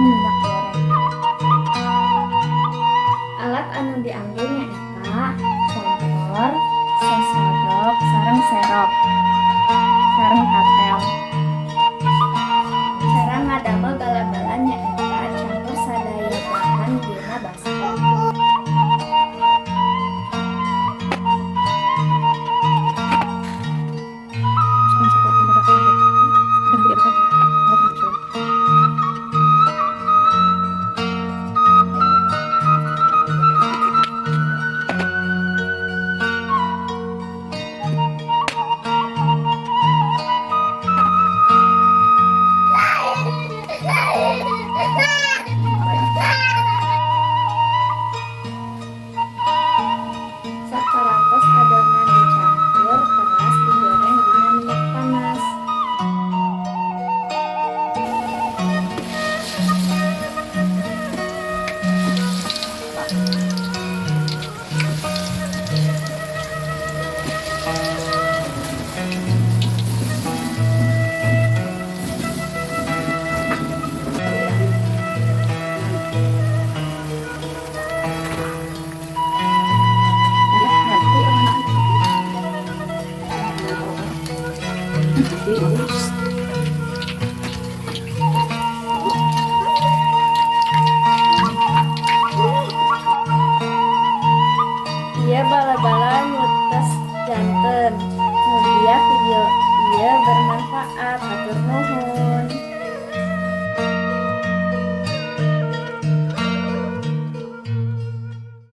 minyak goreng. Alat anu dianggo nyaeta kompor, sesodok, sareng serok, sareng katel. Cara ngadamel bala-bala nyaeta campur sadaya bahan dina baskom. Saparantos adonan dicampur, teras digoreng dina minyak panas.